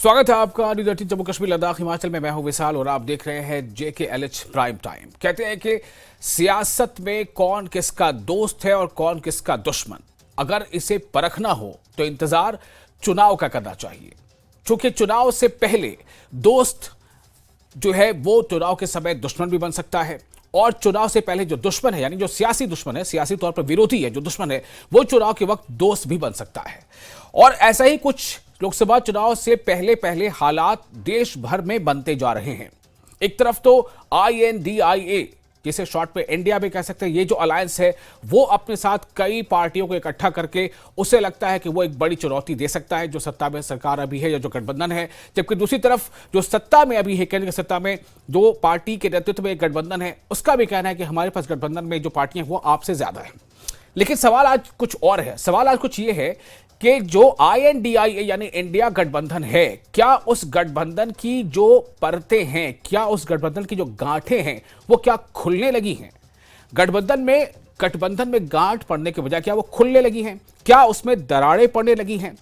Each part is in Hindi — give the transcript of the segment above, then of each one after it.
स्वागत है आपका न्यूज़ 18 जम्मू कश्मीर लद्दाख हिमाचल में। मैं हूं विशाल और आप देख रहे हैं JKLH प्राइम टाइम। कहते हैं कि सियासत में कौन किसका दोस्त है और कौन किसका दुश्मन, अगर इसे परखना हो तो इंतजार चुनाव का करना चाहिए, क्योंकि चुनाव से पहले दोस्त जो है वो चुनाव के समय दुश्मन भी बन सकता है, और चुनाव से पहले जो दुश्मन है, यानी जो सियासी दुश्मन है, सियासी तौर पर विरोधी है, जो दुश्मन है वो चुनाव के वक्त दोस्त भी बन सकता है। और ऐसा ही कुछ लोकसभा चुनाव से पहले पहले हालात देश भर में बनते जा रहे हैं। एक तरफ तो INDIA, जिसे शॉर्ट पे इंडिया भी कह सकते हैं, ये जो अलायंस है वो अपने साथ कई पार्टियों को इकट्ठा करके उसे लगता है कि वो एक बड़ी चुनौती दे सकता है जो सत्ता में सरकार अभी है या जो गठबंधन है। जबकि दूसरी तरफ जो सत्ता में अभी है, केंद्र की सत्ता में जो पार्टी के नेतृत्व में एक गठबंधन है, उसका भी कहना है कि हमारे पास गठबंधन में जो पार्टियां वो आपसे ज्यादा है। लेकिन सवाल आज कुछ और है। सवाल आज कुछ ये है कि जो INDIA यानी इंडिया गठबंधन है, क्या उस गठबंधन की जो परतें हैं, क्या उस गठबंधन की जो गांठें हैं वो क्या खुलने लगी हैं? गठबंधन में गांठ पड़ने के बजाय क्या वो खुलने लगी हैं? क्या उसमें दरारें पड़ने लगी हैं?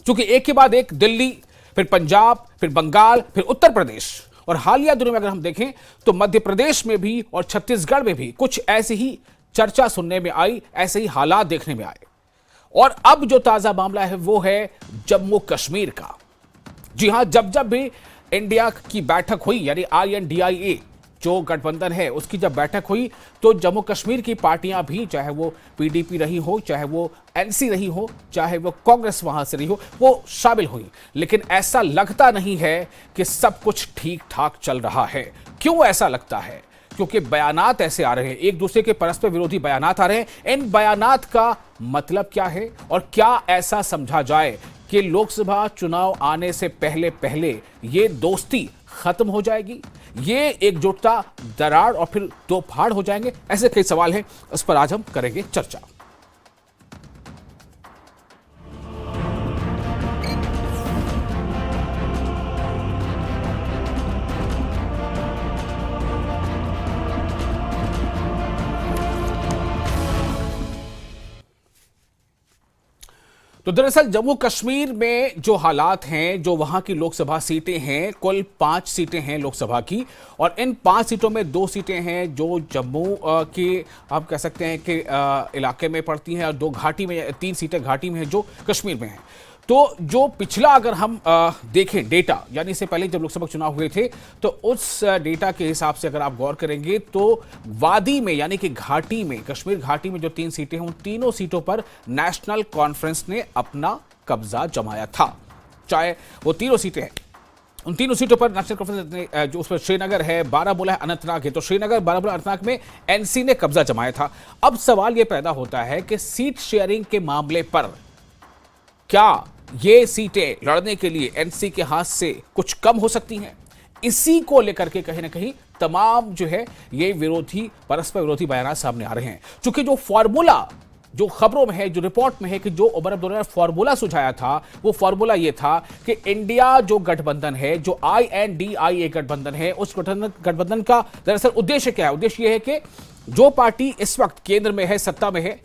क्योंकि एक के बाद एक दिल्ली, फिर पंजाब, फिर बंगाल, फिर उत्तर प्रदेश, और हालिया दिनों में अगर हम देखें तो मध्य प्रदेश में भी और छत्तीसगढ़ में भी कुछ ऐसी ही चर्चा सुनने में आई, ऐसे ही हालात देखने में आए। और अब जो ताजा मामला है वो है जम्मू कश्मीर का। जी हां, जब भी इंडिया की बैठक हुई, यानी INDIA जो गठबंधन है उसकी जब बैठक हुई, तो जम्मू कश्मीर की पार्टियां भी, चाहे वो PDP रही हो, चाहे वो NC रही हो, चाहे वो कांग्रेस वहां से रही हो, वो शामिल हुई। लेकिन ऐसा लगता नहीं है कि सब कुछ ठीक ठाक चल रहा है। क्यों ऐसा लगता है? क्योंकि बयानात ऐसे आ रहे हैं, एक दूसरे के परस्पर विरोधी बयानात आ रहे हैं। इन बयानात का मतलब क्या है, और क्या ऐसा समझा जाए कि लोकसभा चुनाव आने से पहले पहले ये दोस्ती खत्म हो जाएगी, ये एकजुटता दरार और फिर दो फाड़ हो जाएंगे? ऐसे कई सवाल हैं, उस पर आज हम करेंगे चर्चा। तो दरअसल जम्मू कश्मीर में जो हालात हैं, जो वहां की लोकसभा सीटें हैं, कुल 5 सीटें हैं लोकसभा की, और इन 5 सीटों में 2 सीटें हैं जो जम्मू की आप कह सकते हैं कि इलाके में पड़ती हैं, और 2 घाटी में, 3 सीटें घाटी में हैं जो कश्मीर में हैं। तो जो पिछला अगर हम देखें डेटा, यानी इससे पहले जब लोकसभा चुनाव हुए थे, तो उस डेटा के हिसाब से अगर आप गौर करेंगे तो वादी में, यानी कि घाटी में, कश्मीर घाटी में जो 3 सीटें हैं, उन तीनों सीटों पर नेशनल कॉन्फ्रेंस ने अपना कब्जा जमाया था। चाहे वो तीनों सीटें हैं, उन तीनों सीटों पर नेशनल कॉन्फ्रेंस ने, जो उसमें श्रीनगर है, बारामूला है, अनंतनाग है, तो श्रीनगर, बारामूला, अनंतनाग में NC ने कब्जा जमाया था। अब सवाल यह पैदा होता है कि सीट शेयरिंग के मामले पर क्या ये सीटें लड़ने के लिए NC के हाथ से कुछ कम हो सकती हैं? इसी को लेकर के कहीं ना कहीं तमाम जो है ये विरोधी, परस्पर विरोधी बयान सामने आ रहे हैं। क्योंकि जो फॉर्मूला, जो खबरों में है, जो रिपोर्ट में है, कि जो उमर अब्दुल्ला ने फॉर्मूला सुझाया था, वो फॉर्मूला ये था कि इंडिया जो गठबंधन है, जो INDIA गठबंधन है, उस गठबंधन का दरअसल उद्देश्य क्या है? उद्देश्य यह है कि जो पार्टी इस वक्त केंद्र में है, सत्ता में है,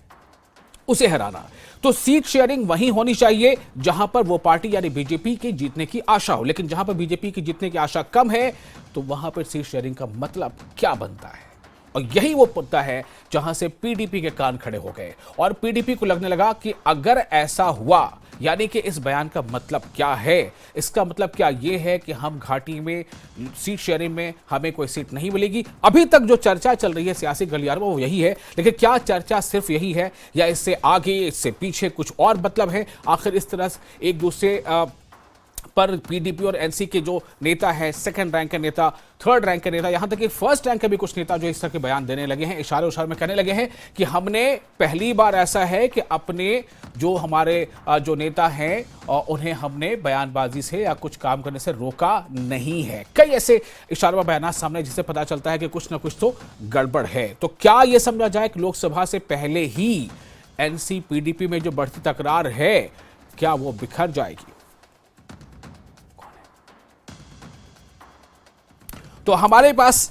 उसे हराना। तो सीट शेयरिंग वहीं होनी चाहिए जहां पर वो पार्टी यानी BJP की जीतने की आशा हो। लेकिन जहां पर BJP की जीतने की आशा कम है, तो वहां पर सीट शेयरिंग का मतलब क्या बनता है? और यही वो मुद्दा है जहां से PDP के कान खड़े हो गए, और PDP को लगने लगा कि अगर ऐसा हुआ, यानी कि इस बयान का मतलब क्या है? इसका मतलब क्या ये है कि हम घाटी में सीट शेयरिंग में हमें कोई सीट नहीं मिलेगी? अभी तक जो चर्चा चल रही है सियासी गलियारों में वो यही है, लेकिन क्या चर्चा सिर्फ यही है या इससे आगे, इससे पीछे कुछ और मतलब है? आखिर इस तरह से एक दूसरे पर PDP और NC के जो नेता है, 2nd रैंक के नेता, 3rd रैंक के नेता, यहां तक कि 1st रैंक के भी कुछ नेता जो इस तरह के बयान देने लगे हैं, इशारे में कहने लगे हैं कि हमने पहली बार ऐसा है कि अपने जो हमारे जो नेता हैं उन्हें हमने बयानबाजी से या कुछ काम करने से रोका नहीं है। कई ऐसे इशारों बयान सामने जिससे पता चलता है कि कुछ ना कुछ तो गड़बड़ है। तो क्या यह समझा जाए कि लोकसभा से पहले ही NC PDP में जो बढ़ती तकरार है, क्या वो बिखर जाएगी? तो हमारे पास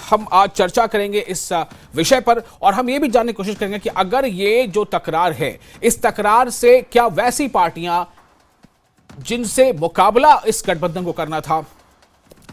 हम आज चर्चा करेंगे इस विषय पर, और हम ये भी जानने की कोशिश करेंगे कि अगर ये जो तकरार है, इस तकरार से क्या वैसी पार्टियां जिनसे मुकाबला इस गठबंधन को करना था,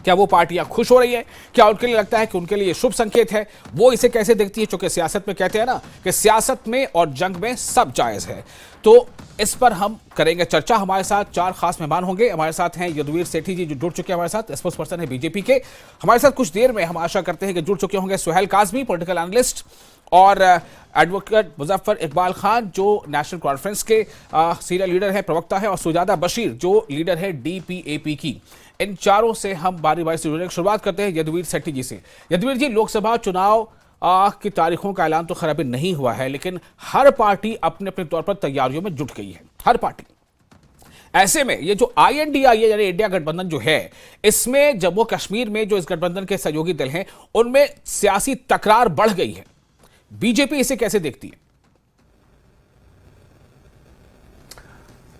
क्या वो पार्टियां खुश हो रही है? क्या उनके लिए लगता है कि उनके लिए शुभ संकेत है? वो इसे कैसे देखती है? क्योंकि सियासत में कहते हैं ना कि सियासत में और जंग में सब जायज है। तो इस पर हम करेंगे चर्चा। हमारे साथ 4 खास मेहमान होंगे। हमारे साथ हैं यदुवीर सेठी जी, जो जुड़ चुके हैं हमारे साथ, स्पोक्स पर्सन है बीजेपी के। हमारे साथ कुछ देर में हम आशा करते हैं कि जुड़ चुके होंगे सुहेल काजमी, पॉलिटिकल एनालिस्ट, और एडवोकेट मुजफ्फर इकबाल खान, जो नेशनल कॉन्फ्रेंस के सीनियर लीडर है, प्रवक्ता है, और सुजाता बशीर, जो लीडर है डीपीएपी की। इन चारों से हम बारी बारी से जुड़ने की शुरुआत करते हैं यदुवीर सेठी जी से। यदुवीर जी, लोकसभा चुनाव की तारीखों का ऐलान तो खैर अभी नहीं हुआ है, लेकिन हर पार्टी अपने अपने तौर पर तैयारियों में जुट गई है, हर पार्टी। ऐसे में ये जो INDI है, यानी इंडिया गठबंधन जो है, इसमें जम्मू कश्मीर में जो इस गठबंधन के सहयोगी दल हैं, उनमें सियासी तकरार बढ़ गई है। बीजेपी इसे कैसे देखती है?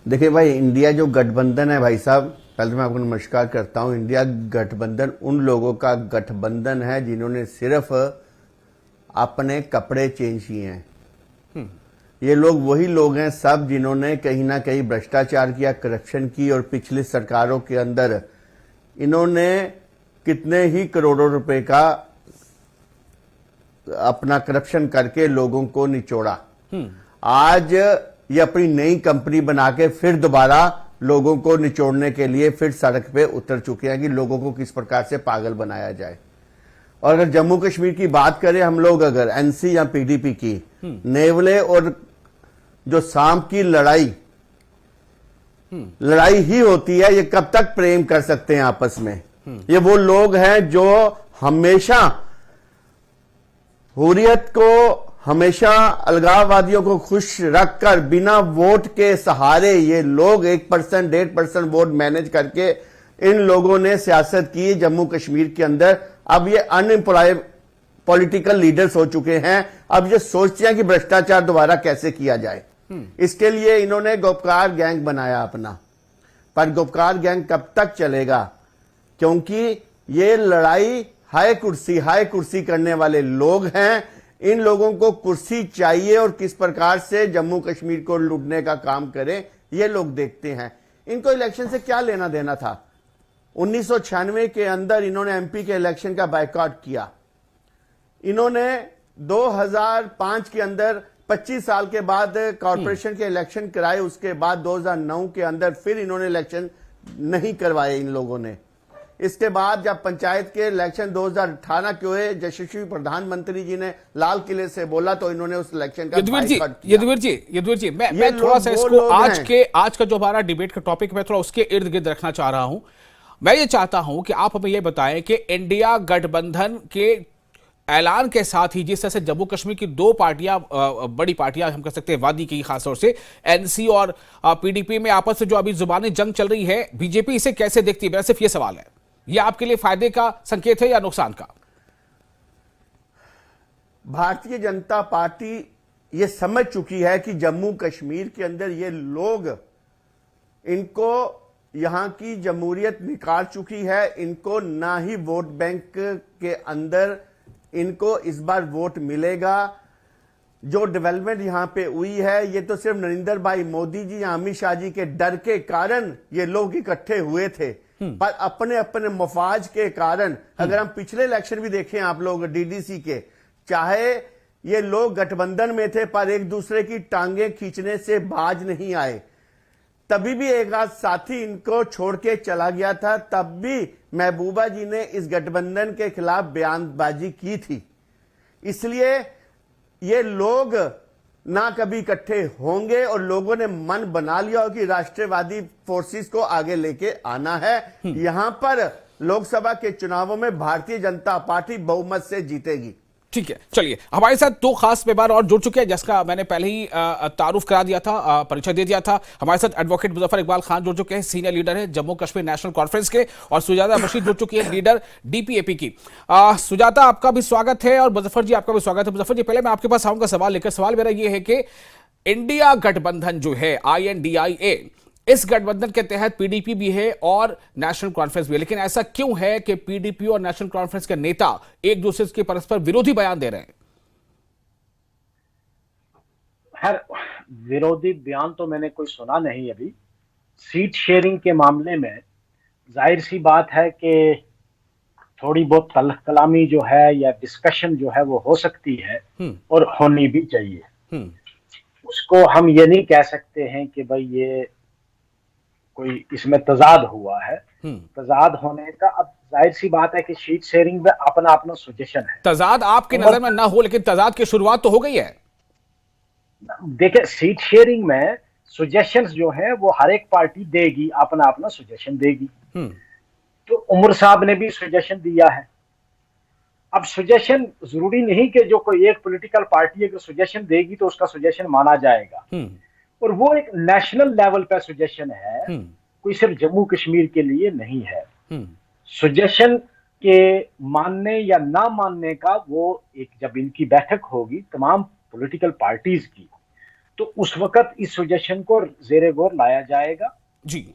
देखिए भाई, इंडिया जो गठबंधन है भाई साहब, पहले तो मैं आपको नमस्कार करता हूं। इंडिया गठबंधन उन लोगों का गठबंधन है जिन्होंने सिर्फ अपने कपड़े चेंज किए हैं। ये लोग वही लोग हैं सब जिन्होंने कहीं ना कहीं भ्रष्टाचार किया, करप्शन की, और पिछली सरकारों के अंदर इन्होंने कितने ही करोड़ों रुपए का अपना करप्शन करके लोगों को निचोड़ा। आज ये अपनी नई कंपनी बना के फिर दोबारा लोगों को निचोड़ने के लिए फिर सड़क पे उतर चुके हैं कि लोगों को किस प्रकार से पागल बनाया जाए। और अगर जम्मू कश्मीर की बात करें हम लोग, अगर एनसी या पीडीपी की, नेवले और जो सांप की लड़ाई ही होती है। ये कब तक प्रेम कर सकते हैं आपस में? ये वो लोग हैं जो हमेशा हुर्रियत को, हमेशा अलगाववादियों को खुश रखकर बिना वोट के सहारे ये लोग 1%, 1.5% वोट मैनेज करके इन लोगों ने सियासत की जम्मू कश्मीर के अंदर। अब ये अनएम्प्लॉय पॉलिटिकल लीडर्स हो चुके हैं। अब ये सोचते हैं कि भ्रष्टाचार दोबारा कैसे किया जाए। इसके लिए इन्होंने गुपकार गैंग बनाया अपना। पर गुपकार गैंग कब तक चलेगा? क्योंकि ये लड़ाई हाय कुर्सी करने वाले लोग हैं। इन लोगों को कुर्सी चाहिए और किस प्रकार से जम्मू कश्मीर को लूटने का काम करें ये लोग देखते हैं। इनको इलेक्शन से क्या लेना देना था? 1996 के अंदर इन्होंने एमपी के इलेक्शन का बायकॉट किया। इन्होंने 2005 के अंदर 25 साल के बाद कॉर्पोरेशन के इलेक्शन कराए। उसके बाद 2009 के अंदर फिर इन्होंने इलेक्शन नहीं करवाए इन लोगों ने। इसके बाद जब पंचायत के इलेक्शन 2018 के हुए, यशस्वी प्रधानमंत्री जी ने लाल किले से बोला तो इन्होंने उस इलेक्शन का यदुवीर जी, मैं थोड़ा सा इसको आज का जो हमारा डिबेट का टॉपिक, मैं थोड़ा उसके इर्द गिर्द रखना चाह रहा हूं। मैं ये चाहता हूं कि आप हमें ये बताएं कि इंडिया गठबंधन के ऐलान के साथ ही जिस तरह से जम्मू कश्मीर की 2 पार्टियां, बड़ी पार्टियां हम कह सकते हैं वादी की, खासतौर से एनसी और पीडीपी में आपस में जो अभी जुबानी जंग चल रही है, बीजेपी इसे कैसे देखती है? मेरा सिर्फ ये सवाल है, ये आपके लिए फायदे का संकेत है या नुकसान का? भारतीय जनता पार्टी ये समझ चुकी है कि जम्मू कश्मीर के अंदर ये लोग, इनको यहां की जमहूरियत निकाल चुकी है। इनको ना ही वोट बैंक के अंदर इनको इस बार वोट मिलेगा। जो डेवलपमेंट यहां पे हुई है, ये तो सिर्फ नरेंद्र भाई मोदी जी या अमित शाह जी के डर के कारण ये लोग इकट्ठे हुए थे। पर अपने अपने मफाज के कारण, अगर हम पिछले इलेक्शन भी देखें आप लोग डीडीसी के, चाहे ये लोग गठबंधन में थे पर एक दूसरे की टांगे खींचने से बाज नहीं आए। तभी भी एक आध साथी इनको छोड़ के चला गया था, तब भी महबूबा जी ने इस गठबंधन के खिलाफ बयानबाजी की थी। इसलिए ये लोग ना कभी इकट्ठे होंगे और लोगों ने मन बना लिया हो कि राष्ट्रवादी फोर्सेस को आगे लेके आना है। यहां पर लोकसभा के चुनावों में भारतीय जनता पार्टी बहुमत से जीतेगी। ठीक है, चलिए, हमारे साथ 2 खास मेहमान और जुड़ चुके हैं, जिसका मैंने पहले ही तारुफ करा दिया था, परिचय दे दिया था। हमारे साथ एडवोकेट मुजफ्फर इकबाल खान जुड़ चुके हैं, सीनियर लीडर है जम्मू कश्मीर नेशनल कॉन्फ्रेंस के, और सुजाता बशीर जुड़ चुकी है, लीडर डीपीएपी की। सुजाता, आपका भी स्वागत है, और मुजफ्फर जी आपका भी स्वागत है। मुजफ्फर जी, पहले मैं आपके पास आऊंगा सवाल लेकर। सवाल मेरा यह है कि इंडिया गठबंधन जो है, INDIA, इस गठबंधन के तहत पीडीपी भी है और नेशनल कॉन्फ्रेंस भी है, लेकिन ऐसा क्यों है कि पीडीपी और नेशनल कॉन्फ्रेंस के नेता एक दूसरे के परस्पर विरोधी बयान दे रहे हैं? खैर, विरोधी बयान तो मैंने कोई सुना नहीं अभी, सीट शेयरिंग के मामले में जाहिर सी बात है कि थोड़ी बहुत कलामी जो है या डिस्कशन जो है वो हो सकती है और होनी भी चाहिए। उसको हम ये नहीं कह सकते हैं कि भाई ये कोई इसमें तजाद हुआ है। तजाद होने का अब जाहिर सी बात है कि सीट शेयरिंग में अपना अपना सजेशन है। तजाद आपकी नजर में ना हो, लेकिन तजाद की शुरुआत तो हो गई है। देखिए, सीट शेयरिंग में सजेशंस जो है वो हर एक पार्टी देगी, अपना अपना सजेशन देगी। तो उमर साहब ने भी सजेशन दिया है। अब सजेशन जरूरी नहीं कि जो कोई एक पॉलिटिकल पार्टी अगर सजेशन देगी तो उसका सजेशन माना जाएगा, और वो एक नेशनल लेवल पे सजेशन है, कोई सिर्फ जम्मू कश्मीर के लिए नहीं है। सजेशन के मानने या ना मानने का वो एक जब इनकी बैठक होगी तमाम पॉलिटिकल पार्टीज की, तो उस वक्त इस सजेशन को जेरे गौर लाया जाएगा जी,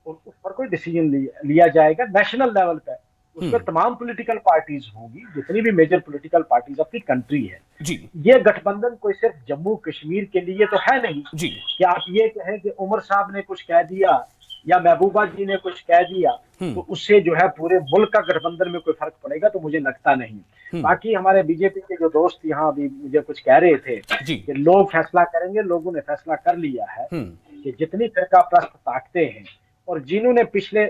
और उस पर कोई डिसीजन लिया जाएगा नेशनल लेवल पे। उस पर तमाम पॉलिटिकल पार्टीज होंगी, जितनी भी major political parties of the country है जी। ये गठबंधन कोई सिर्फ जम्मू कश्मीर के लिए तो है नहीं जी। कि आप ये कहें कि उमर साहब ने कुछ कह दिया या महबूबा जी ने कुछ कह दिया तो उससे जो है पूरे मुल्क का गठबंधन में कोई फर्क पड़ेगा, तो मुझे लगता नहीं। बाकी हमारे बीजेपी के जो दोस्त यहाँ अभी मुझे कुछ कह रहे थे कि लोग फैसला करेंगे, लोगों ने फैसला कर लिया है कि जितनी फिरका प्रस्त ताकते हैं और जिन्होंने पिछले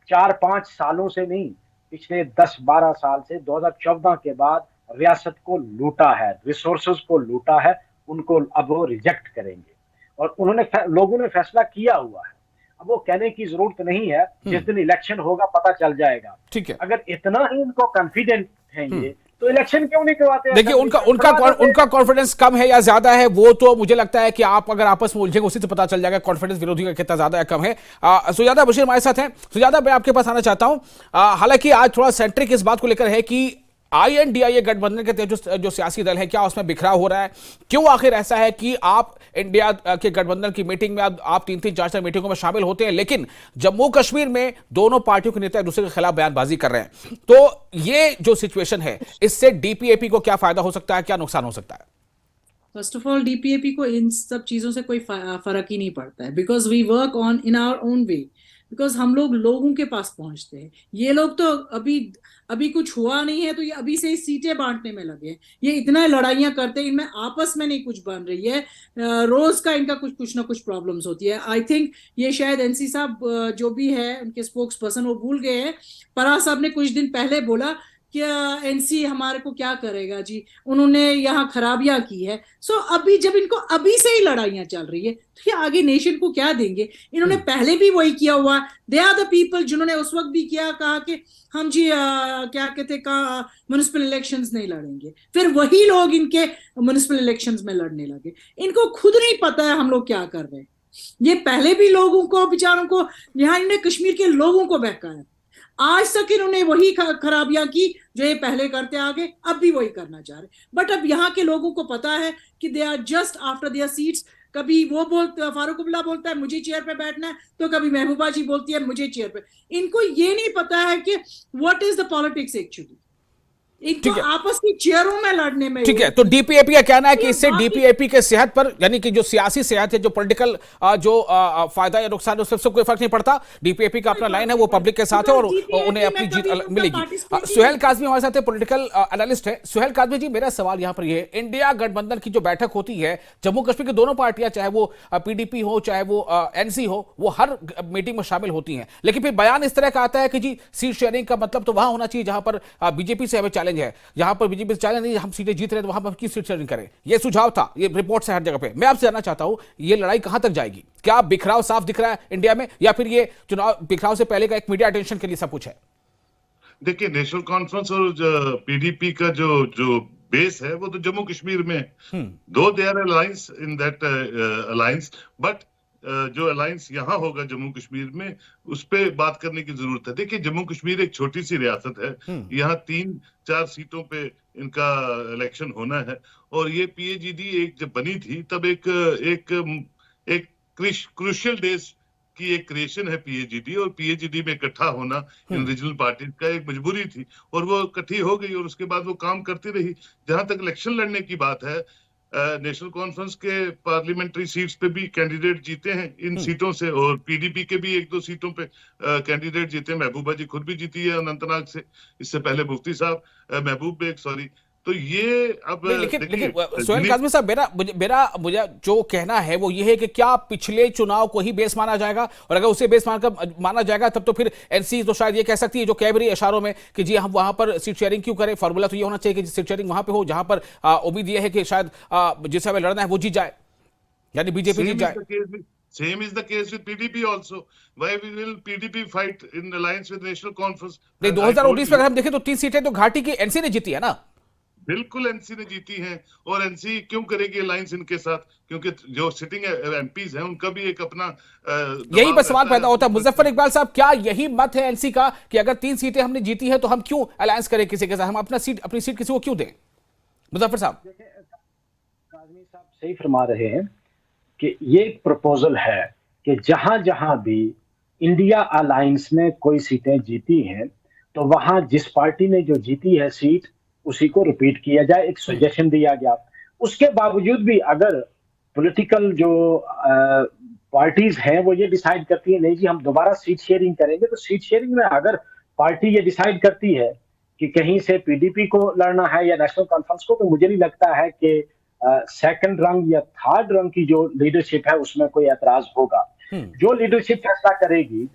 4-5 सालों से नहीं, पिछले 10-12 साल से 2014 के बाद रियासत को लूटा है, रिसोर्सेज को लूटा है, उनको अब वो रिजेक्ट करेंगे और लोगों ने फैसला किया हुआ है। अब वो कहने की जरूरत नहीं है, जिस दिन इलेक्शन होगा पता चल जाएगा। ठीक है, अगर इतना ही उनको कॉन्फिडेंट है ये, तो इलेक्शन क्यों नहीं करवाते? देखिए, उनका कॉन्फिडेंस कम है या ज्यादा है वो तो मुझे लगता है कि आप अगर आपस में उलझेंगे उसी से पता चल जाएगा कॉन्फिडेंस विरोधी का कितना ज्यादा या कम है। सुजाता बशीर हमारे साथ हैं। सुजाता, मैं आपके पास आना चाहता हूं। हालांकि आज थोड़ा सेंट्रिक इस बात को लेकर है कि INDIA गठबंधन के जो सियासी दल है, क्या उसमें बिखराव हो रहा है? क्यों आखिर ऐसा है कि आप इंडिया के गठबंधन की मीटिंग में आप 3-3, 4-4 मीटिंगों में शामिल होते हैं, लेकिन जम्मू कश्मीर में दोनों पार्टियों के नेता एक दूसरे के खिलाफ बयानबाजी कर रहे हैं? तो ये जो सिचुएशन है, इससे DPAP को क्या फायदा हो सकता है, क्या नुकसान हो सकता है? फर्स्ट ऑफ ऑल, DPAP को इन सब चीजों से कोई फर्क ही नहीं पड़ता है, because we work on in our own way, because हम लोग लोगों के पास पहुंचते हैं। ये लोग तो अभी कुछ हुआ नहीं है तो ये अभी से ही सीटें बांटने में लगे हैं। ये इतना लड़ाइयां करते हैं, इनमें आपस में नहीं कुछ बन रही है। रोज का इनका कुछ ना कुछ प्रॉब्लम्स होती है। आई थिंक ये शायद NC साहब जो भी है उनके स्पोक्स पर्सन वो भूल गए हैं। पराग साहब ने कुछ दिन पहले बोला क्या NC हमारे को क्या करेगा जी, उन्होंने यहाँ खराबियां की है। सो अभी जब इनको अभी से ही लड़ाइयां चल रही है तो ये आगे नेशन को क्या देंगे? इन्होंने पहले भी वही किया हुआ। दे आर द पीपल जिन्होंने उस वक्त भी किया, कहा कि हम जी क्या कहते म्युनिसिपल इलेक्शंस नहीं लड़ेंगे, फिर वही लोग इनके म्युनिसिपल इलेक्शंस में लड़ने लगे। इनको खुद नहीं पता है हम लोग क्या कर रहे हैं। ये पहले भी लोगों को, बेचारों को, यहाँ इन्होंने कश्मीर के लोगों को बहकाया। आज तक इन्होंने वही खराबियां की जो ये पहले करते आगे, अब भी वही करना चाह रहे। बट अब यहाँ के लोगों को पता है कि they are just after their seats. कभी वो फारूक अब्दुल्ला बोलता है मुझे चेयर पे बैठना है, तो कभी महबूबा जी बोलती है मुझे चेयर पे। इनको ये नहीं पता है कि what is the politics actually. इनको आपस की चेयरों में लड़ने में। ठीक है, तो DPAP का कहना है कि इससे DPAP के सेहत पर, यानी कि जो सियासी सेहत है, जो पॉलिटिकल जो फायदा या नुकसान है, उससे कोई फर्क नहीं पड़ता। DPAP का अपना लाइन है, वो पब्लिक के साथ है और उन्हें अपनी जीत मिलेगी। सुहेल काज़मी हमारे साथ पॉलिटिकल एनालिस्ट है। सुहेल काज़मी जी, मेरा सवाल यहाँ पर यह है, इंडिया गठबंधन की जो बैठक होती है, जम्मू कश्मीर की दोनों पार्टियां, चाहे वो PDP हो चाहे वो NC हो, वो हर मीटिंग में शामिल होती हैं, लेकिन फिर बयान इस तरह का आता है कि जी सीट शेयरिंग का मतलब तो वहां होना चाहिए जहां पर BJP से हमें चैलेंज है, जहां पर बीजेपी चैलेंज नहीं, हम सीटें जीत रहे हैं तो वहां पर किस सीट शेयरिंग करें। यह सुझाव था, ये रिपोर्ट से हर जगह पे। मैं आपसे जानना चाहता हूं, ये लड़ाई कहां तक जाएगी? क्या बिखराव साफ दिख रहा है इंडिया में, या फिर ये चुनाव बिखराव से पहले का एक मीडिया अटेंशन के लिए सब कुछ है? देखिए, नेशनल कॉन्फ्रेंस और PDP का जो बेस है वो तो जम्मू कश्मीर में, दो they are alliance in that alliance, but जो अलायंस यहाँ होगा जम्मू कश्मीर में, उस पे बात करने की जरूरत है। देखिए, जम्मू कश्मीर एक छोटी सी रियासत है, यहाँ 3-4 सीटों पे इनका इलेक्शन होना है, और ये PAGD एक जब बनी थी तब एक क्रूशियल डेज की एक क्रिएशन है PAGD, और PAGD में इकट्ठा होना इन रीजनल पार्टीज का एक मजबूरी थी, और वो इकट्ठी हो गई और उसके बाद वो काम करती रही। जहां तक इलेक्शन लड़ने की बात है, नेशनल कॉन्फ्रेंस के पार्लियामेंट्री सीट्स पे भी कैंडिडेट जीते हैं इन सीटों से, और पीडीपी के भी 1-2 सीटों पे कैंडिडेट जीते हैं। महबूबा जी खुद भी जीती है अनंतनाग से, इससे पहले मुफ्ती साहब, महबूब बेग, सॉरी। तो ये अब लेकिन सोहेल काज़मी साहब, मुझे जो कहना है वो ये है कि क्या पिछले चुनाव को ही बेस माना जाएगा, और अगर उसे बेस माना जाएगा तब तो फिर एनसी तो शायद ये कह सकती है, जो कह भी रही है इशारों में, कि जी हम वहां पर सीट शेयरिंग क्यों करें। फॉर्मूला तो ये होना चाहिए कि सीट शेयरिंग वहां पे हो जहां पर उम्मीद ये है कि शायद जिसे हमें लड़ना है वो जीत जाए, यानी बीजेपी जीत जाए। Same is the case with PDP also. Why will PDP fight in alliance with National Conference? नहीं, 2019 में अगर हम देखें तो 3 सीटें तो घाटी की एनसी ने जीती है ना। बिल्कुल एनसी ने जीती हैं, और एनसी क्यों करेगी अलायंस इनके साथ, क्योंकि जो सिटिंग एमपीज हैं उनका भी एक अपना यही पर सवाल पैदा होता है। मुजफ्फर इकबाल साहब, क्या यही मत है एनसी का कि अगर 3 सीटें हमने जीती है तो हम क्यों अलायंस करें किसी के साथ, हम अपनी सीट किसी को क्यों दें? मुजफ्फर साहब। काज़मी साहब सही फरमा रहे हैं कि ये एक प्रपोजल है कि जहां जहां भी इंडिया अलायंस ने कोई सीटें जीती हैं तो वहां जिस पार्टी ने जो जीती है सीट उसी को रिपीट किया जाए, एक सजेशन दिया गया। उसके बावजूद भी अगर पॉलिटिकल जो पार्टीज हैं वो ये डिसाइड करती है नहीं जी हम दोबारा सीट शेयरिंग करेंगे, तो सीट शेयरिंग में अगर पार्टी ये डिसाइड करती है कि कहीं से पीडीपी को लड़ना है या नेशनल कॉन्फ्रेंस को, तो मुझे नहीं लगता है कि सेकंड रंग या थर्ड रंग की जो लीडरशिप है उसमें कोई एतराज होगा। जो लीडरशिप फैसला करेगी,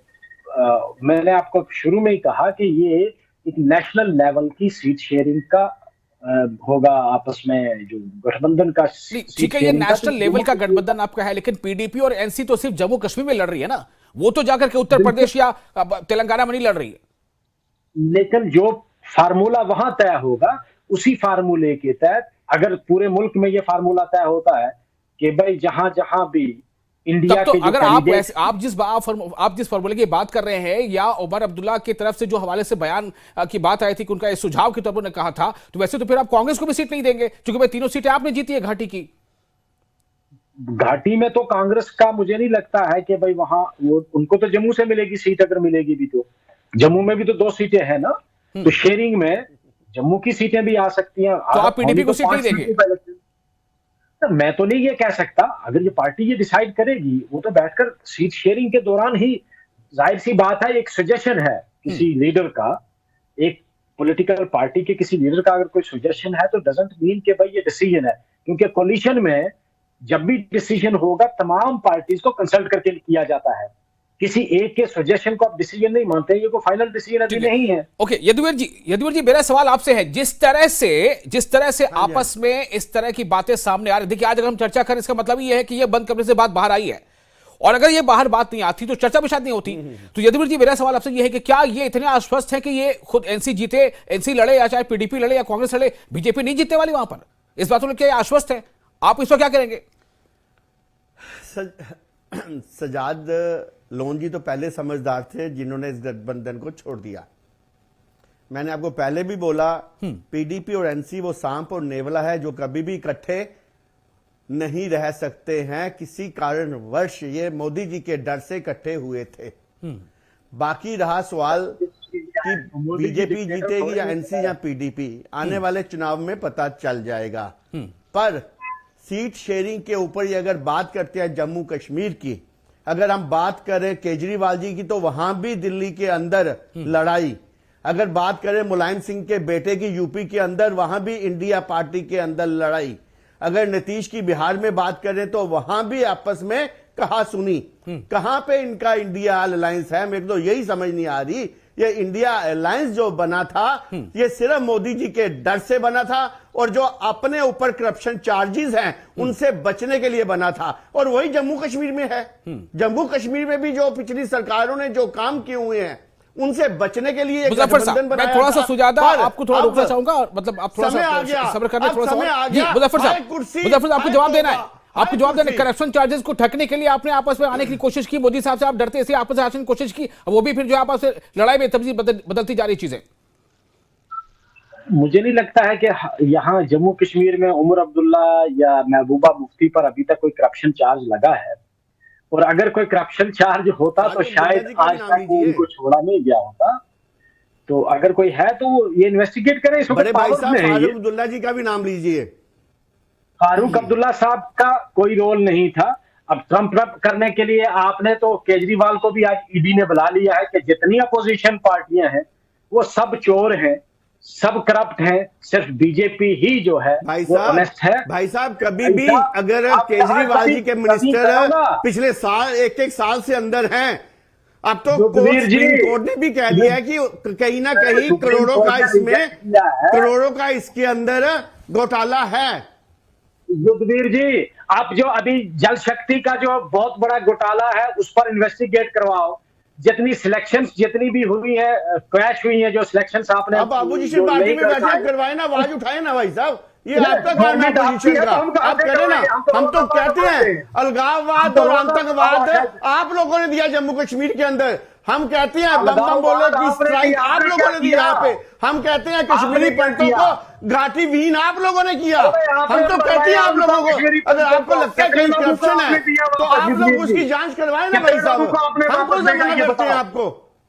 मैंने आपको शुरू में ही कहा कि ये एक नेशनल लेवल की सीट शेयरिंग का होगा, आपस में जो गठबंधन का। ठीक है, ये नेशनल लेवल का गठबंधन आपका है, लेकिन पीडीपी और एनसी तो सिर्फ जम्मू कश्मीर में लड़ रही है ना, वो तो जाकर के उत्तर प्रदेश या तेलंगाना में नहीं लड़ रही है। लेकिन जो फार्मूला वहां तय होगा उसी फार्मूले के तहत, अगर पूरे मुल्क में ये फार्मूला तय होता है कि भाई जहां जहां भी इंडिया तो के अगर आप जिस फॉर्मूले की बात कर रहे हैं, या उमर अब्दुल्ला की तरफ से जो हवाले से बयान की बात आई थी कि उनका सुझाव के तौर पर कहा था, तो वैसे तो फिर आप कांग्रेस को भी सीट नहीं देंगे, क्योंकि भाई 3 सीटें आपने जीती है घाटी की। घाटी में तो कांग्रेस का मुझे नहीं लगता है कि भाई वहां उनको तो जम्मू से मिलेगी सीट, अगर मिलेगी भी तो जम्मू में भी तो 2 सीटें हैं ना, तो शेयरिंग में जम्मू की सीटें भी आ सकती हैं। तो आप पीडीपी को सीट नहीं देंगे? मैं तो नहीं ये कह सकता, अगर ये पार्टी ये डिसाइड करेगी, वो तो बैठकर सीट शेयरिंग के दौरान ही, जाहिर सी बात है एक सजेशन है किसी लीडर का, एक पॉलिटिकल पार्टी के किसी लीडर का अगर कोई सजेशन है तो डजंट मीन कि भाई ये डिसीजन है, क्योंकि कोलिशन में जब भी डिसीजन होगा तमाम पार्टीज को कंसल्ट करके किया जाता है, किसी एक के सजेशन को आप डिसीजन नहीं मानते, ये कोई फाइनल डिसीजन अभी नहीं है। ओके, यदुवीर जी मेरा सवाल आपसे है, जिस तरह से आपस में इस तरह की बातें सामने आ रही, देखिए आज अगर हम चर्चा करें इसका मतलब ये है कि ये बंद कमरे से बात बाहर आई है, और अगर ये बाहर बात नहीं आती तो चर्चा भी शायद नहीं होती। तो यदुवीर जी मेरा सवाल आपसे ये है कि क्या ये इतने आश्वस्त है कि ये खुद एनसी जीते, एनसी लड़े, या चाहे पीडीपी लड़े या कांग्रेस लड़े, बीजेपी नहीं जीतने वाली वहां पर, इस बात को लेकर आश्वस्त है? आप इस पर क्या करेंगे? सजाद लोन जी तो पहले समझदार थे जिन्होंने इस गठबंधन को छोड़ दिया। मैंने आपको पहले भी बोला, पीडीपी और एनसी वो सांप और नेवला है जो कभी भी इकट्ठे नहीं रह सकते हैं, किसी कारणवश ये मोदी जी के डर से इकट्ठे हुए थे। बाकी रहा सवाल कि बीजेपी जीतेगी या एनसी या पीडीपी, आने वाले चुनाव में पता चल जाएगा। पर सीट शेयरिंग के ऊपर ही अगर बात करते हैं जम्मू कश्मीर की, अगर हम बात करें केजरीवाल जी की, तो वहां भी दिल्ली के अंदर लड़ाई, अगर बात करें मुलायम सिंह के बेटे की यूपी के अंदर, वहां भी इंडिया पार्टी के अंदर लड़ाई, अगर नीतीश की बिहार में बात करें तो वहां भी आपस में कहा सुनी। कहां पे इनका इंडिया अलायंस है? मेरे को तो यही समझ नहीं आ रही। ये इंडिया अलायंस जो बना था ये सिर्फ मोदी जी के डर से बना था, और जो अपने ऊपर करप्शन चार्जेस हैं उनसे बचने के लिए बना था, और वही जम्मू कश्मीर में है। जम्मू कश्मीर में भी जो पिछली सरकारों ने जो काम किए हुए हैं उनसे बचने के लिए गठबंधन बनाया। मैं थोड़ा सा सुजाता आपको थोड़ा रोकना चाहूंगा, मतलब आप थोड़ा सा सब्र करने, थोड़ा सा मुजफ्फर साहब आपको जवाब देना है, आपको जवाब देना। करप्शन चार्जेस को ठगने के लिए आपने आपस में आने की कोशिश की, मोदी साहब से आप डरते से आपस में आने की कोशिश की, वो भी फिर जो आपस में लड़ाई में तब्दील बदलती जा रही चीजें। मुझे नहीं लगता है कि यहाँ जम्मू कश्मीर में उमर अब्दुल्ला या महबूबा मुफ्ती पर अभी तक कोई करप्शन चार्ज लगा है, और अगर कोई करप्शन चार्ज होता तो शायद आज तक उनको छोड़ा नहीं गया होता। तो अगर कोई है तो ये इन्वेस्टिगेट करें। बड़े भाई साहब फारूक अब्दुल्ला जी का भी नाम लीजिए। फारूक अब्दुल्ला साहब का कोई रोल नहीं था। अब ट्रम्प अप करने के लिए आपने तो केजरीवाल को भी आज ईडी ने बुला लिया है कि जितनी अपोजिशन पार्टियां हैं वो सब चोर हैं, सब करप्ट हैं, सिर्फ बीजेपी ही जो है वो ऑनेस्ट है। भाई साहब कभी भी भाई साहब, अगर आप केजरीवाल जी के कभी मिनिस्टर करोगा? पिछले साल एक साल से अंदर हैं, अब तो युद्धवीर जी, सुप्रीम कोर्ट ने भी कह दिया है कि कहीं ना कहीं सुप्रीम करोड़ों कोर्ट का ने इसमें रिजेक्ट किया है। करोड़ों का इसके अंदर घोटाला है। युद्धवीर जी, आप जो अभी जल शक्ति का जो बहुत बड़ा घोटाला है उस पर इन्वेस्टिगेट करवाओ। जितनी सिलेक्शंस जितनी भी हुई है, क्रैश हुई है जो सिलेक्शंस आपने अब बाबू जी जो पार्टी नहीं में कर बैठे पाए। करवाए ना, आवाज उठाए ना भाई साहब, ये नहीं, आपका काम है गवर्नमेंट आपकी अपोजिशन है का। तो हम कहाँ आप से करें ना, करवाएंगे? हम तो कहते हैं हम अलगाववाद तो और रोज़ाना आतंकवाद आवाज़ आप लोगों ने दिया जम्मू कश्मीर के अंदर। हम कहते हैं बम बम अलगाववाद बोले की आपने स्ट्राइक दिया, आप आपने लोगों क्या ने दिया यहाँ किया? पे। हम कहते हैं कश्मीरी आपने क्या पंडितों किया? को घाटी विहीन आप लोगों ने किया। अरे आपने हम तो कहते हैं आप बताया लोगों कश्मीरी को, अगर पंडितों आपको को लगता है कितने कहीं लोगों को करप्शन आपने है दिया तो वापस आप लोग युद्धवीर उसकी जी? जांच करवाए ना कितने भाई साहब। लोगों को आपने हम वापस कौन सा भेजा मना ये करते हैं बताओ? आपको।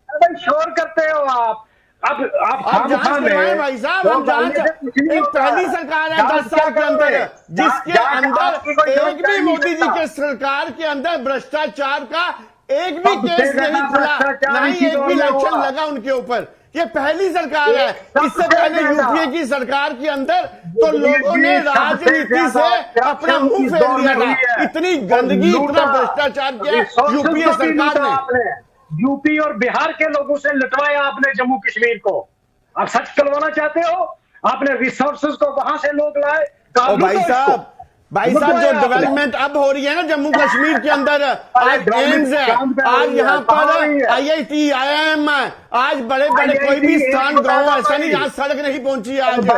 अरे शोर करते हो आप। अब आप जांच करवाएं भाई साहब, हम जांच एक पहली सरकार है 10 साल के अंदर जिसके अंदर एक भी मोदी जी के सरकार के अंदर भ्रष्टाचार का एक भी केस नहीं खुला, ना ही एक भी इलेक्शन लगा उनके ऊपर। ये पहली सरकार है। इससे पहले यूपीए की सरकार के अंदर तो लोगों ने राजनीति से अपना मुंह फेर लिया था। इतनी गंदगी, इतना भ्रष्टाचार किया यूपीए सरकार ने। यूपी और बिहार के लोगों से लुटवाया आपने जम्मू कश्मीर को। आप सच करवाना चाहते हो? आपने रिसोर्सेज को वहां से लोग लाए। ओ भाई साहब जो डेवलपमेंट अब हो रही है ना जम्मू कश्मीर के अंदर, आज एम्स है, आज यहाँ पर आईआईटी IIM है, आज बड़े बड़े कोई भी स्थान गांव ऐसा नहीं जहाँ सड़क नहीं पहुंची। आज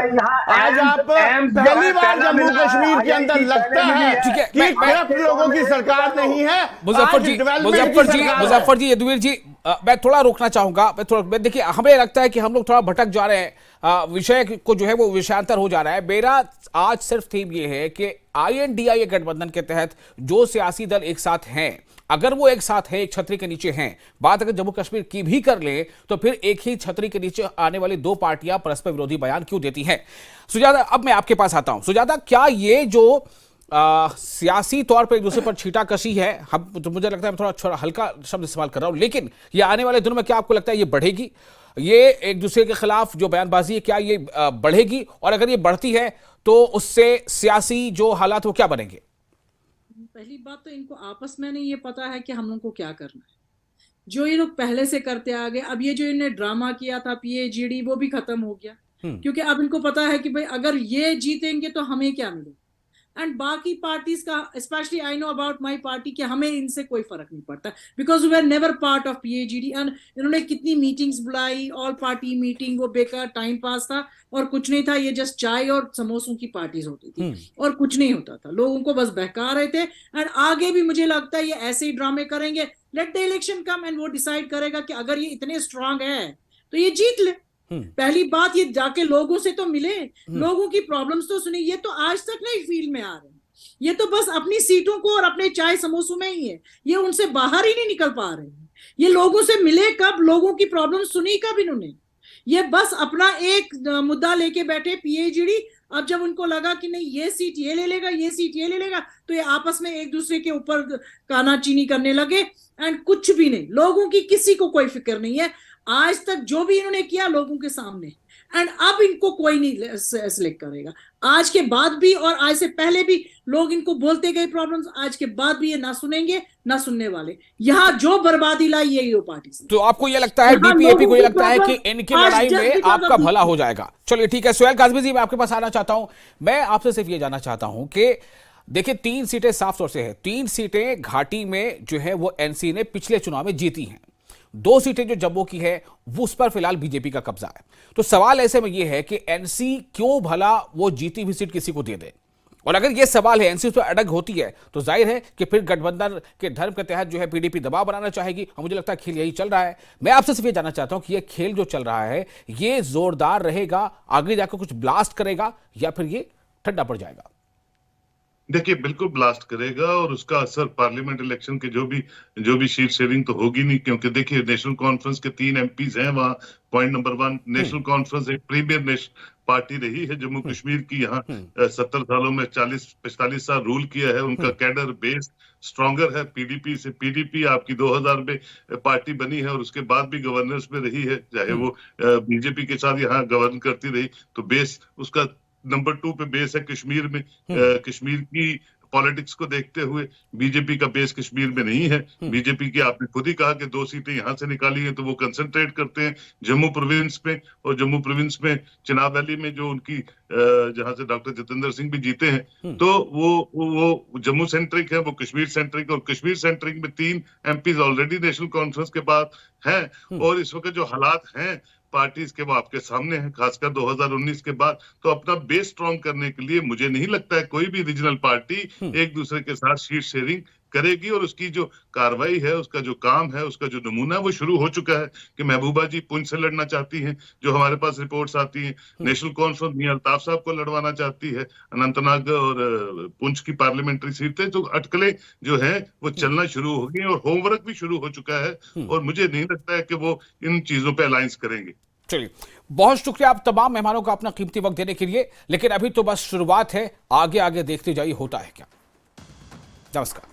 आप पहली बार जम्मू कश्मीर के अंदर लगता है कि करप्ट लोगों की सरकार नहीं है। मुजफ्फर जी, यदुवीर जी, मैं थोड़ा रोकना चाहूंगा। मैं देखिए, हमें लगता है कि हम लोग थोड़ा भटक जा रहे हैं, विषय को जो है वो विषयांतर हो जा रहा है। मेरा आज सिर्फ थीम ये है कि INDIA गठबंधन के तहत जो सियासी दल एक साथ हैं, अगर वो एक साथ हैं, एक छतरी के नीचे हैं, बात अगर जम्मू कश्मीर की भी कर ले तो फिर एक ही छतरी के नीचे आने वाली दो पार्टियां परस्पर विरोधी बयान क्यों देती हैं? सुजाता, अब मैं आपके पास आता हूं। सुजाता, क्या ये जो सियासी तौर पर एक दूसरे पर छींटाकशी है, हम तो मुझे लगता है मैं थोड़ा हल्का शब्द इस्तेमाल कर रहा हूं, लेकिन ये आने वाले दिनों में क्या आपको लगता है ये बढ़ेगी? ये एक दूसरे के खिलाफ जो बयानबाजी है क्या ये बढ़ेगी? और अगर ये बढ़ती है तो उससे सियासी जो हालात वो क्या बनेंगे? पहली बात तो इनको आपस में नहीं ये पता है कि हम लोग को क्या करना है। जो ये लोग पहले से करते आ गए, अब ये जो इन्हें ड्रामा किया था PAGD वो भी खत्म हो गया, क्योंकि अब इनको पता है कि भाई अगर ये जीतेंगे तो हमें क्या मिलेगा। एंड बाकी पार्टीज का, specially I know about my party, कि हमें इनसे कोई फर्क नहीं पड़ता because we were never part of PAGD। And इन्होंने कितनी मीटिंग्स बुलाई, ऑल पार्टी मीटिंग, वो बेकार टाइम पास था और कुछ नहीं था। ये जस्ट चाय और समोसों की पार्टीज होती थी और कुछ नहीं होता था, लोगों को बस बहका रहे थे। एंड आगे भी मुझे लगता है ये ऐसे ही ड्रामे करेंगे। Let the election come and वो डिसाइड करेगा कि अगर ये इतने स्ट्रांग है तो ये जीत ले। पहली बात, ये जाके लोगों से तो मिले, लोगों की प्रॉब्लम्स तो सुने। ये तो आज तक नहीं फील्ड में आ रहे हैं, ये तो बस अपनी सीटों को और अपने चाय समोसों में ही है, ये उनसे बाहर ही नहीं निकल पा रहे हैं। ये लोगों से मिले कब, लोगों की प्रॉब्लम सुनी कब इन्होंने? ये बस अपना एक मुद्दा लेके बैठे PAGD। अब जब उनको लगा कि नहीं ये सीट ये ले लेगा, ये सीट ये ले लेगा, तो ये आपस में एक दूसरे के ऊपर कानाचीनी करने लगे। एंड कुछ भी नहीं, लोगों की किसी को कोई फिक्र नहीं है आज तक जो भी इन्होंने किया लोगों के सामने। एंड अब इनको कोई नहीं सेलेक्ट करेगा। आज के बाद भी और आज से पहले भी लोग इनको बोलते गए प्रॉब्लम्स, आज के बाद भी ये ना सुनेंगे ना सुनने वाले। यहाँ जो बर्बादी लाई ये पार्टी से। तो आपको ये लगता है, DPAP को ये लगता है कि इनकी लड़ाई में आपका भला हो जाएगा? चलिए ठीक है, सुहेल काज़मी जी, मैं आपके पास आना चाहता हूं। मैं आपसे सिर्फ ये जानना चाहता हूं कि देखिए 3 सीटें साफ तौर से है, 3 सीटें घाटी में जो है वो NC ने पिछले चुनाव में जीती हैं, 2 सीटें जो जम्मू की है वो उस पर फिलहाल बीजेपी का कब्जा है। तो सवाल ऐसे में यह है कि NC क्यों भला वो जीती हुई सीट किसी को दे दे? और अगर यह सवाल है, NC उस पर अड़ग होती है, तो जाहिर है कि फिर गठबंधन के धर्म के तहत जो है PDP दबाव बनाना चाहेगी। और मुझे लगता है खेल यही चल रहा है। मैं आपसे सिर्फ ये जानना चाहता हूं कि यह खेल जो चल रहा है ये जोरदार रहेगा, आगे जाकर कुछ ब्लास्ट करेगा, या फिर ये ठंडा पड़ जाएगा? देखिए बिल्कुल ब्लास्ट करेगा और उसका असर पार्लियामेंट इलेक्शन के जो भी सीट शेयरिंग तो होगी नहीं, क्योंकि देखिए नेशनल कॉन्फ्रेंस के 3 MPs हैं वहाँ। पॉइंट नंबर 1, नेशनल कॉन्फ्रेंस एक प्रीमियर नेशनल पार्टी रही है जम्मू कश्मीर की। यहाँ 70 सालों में 40-45 साल रूल किया है। उनका कैडर बेस स्ट्रॉन्गर है पीडीपी से। पीडीपी आपकी 2000 में पार्टी बनी है और उसके बाद भी गवर्नेंस में रही है, चाहे वो बीजेपी के साथ यहाँ गवर्न करती रही। तो बेस उसका नंबर 2 पे बेस है कश्मीर में। कश्मीर की पॉलिटिक्स को देखते हुए बीजेपी का बेस कश्मीर में नहीं है। बीजेपी की आपने खुद ही कहा कि 2 सीटें यहां से निकाली हैं, तो वो कंसंट्रेट करते हैं जम्मू प्रोविंस में। और जम्मू प्रोविंस में चिनाब वैली में जो उनकी जहां से डॉक्टर जितेंद्र सिंह भी जीते हैं, तो वो जम्मू सेंट्रिक है, वो कश्मीर सेंट्रिक। और कश्मीर सेंट्रिक में 3 MPs ऑलरेडी नेशनल कॉन्फ्रेंस के बाद हैं। और इस वक्त जो हालात हैं पार्टीज के वो आपके सामने है, खासकर 2019 के बाद। तो अपना बेस स्ट्रॉन्ग करने के लिए मुझे नहीं लगता है कोई भी रीजनल पार्टी एक दूसरे के साथ सीट शेयरिंग करेगी। और उसकी जो कार्रवाई है, उसका जो काम है, उसका जो नमूना है वो शुरू हो चुका है कि महबूबा जी पुंछ से लड़ना चाहती हैं, जो हमारे पास रिपोर्ट्स आती हैं। नेशनल कॉन्फ्रेंस मियां अल्ताफ साहब को लड़वाना चाहती है अनंतनाग और पुंछ की पार्लियामेंट्री सीटें। तो अटकलें जो है वो चलना शुरू हो गई और होमवर्क भी शुरू हो चुका है। और मुझे नहीं लगता है कि वो इन चीजों पर अलायंस करेंगे। चलिए, बहुत शुक्रिया आप तमाम मेहमानों का अपना कीमती वक्त देने के लिए। लेकिन अभी तो बस शुरुआत है, आगे आगे देखते जाइए होता है क्या। नमस्कार।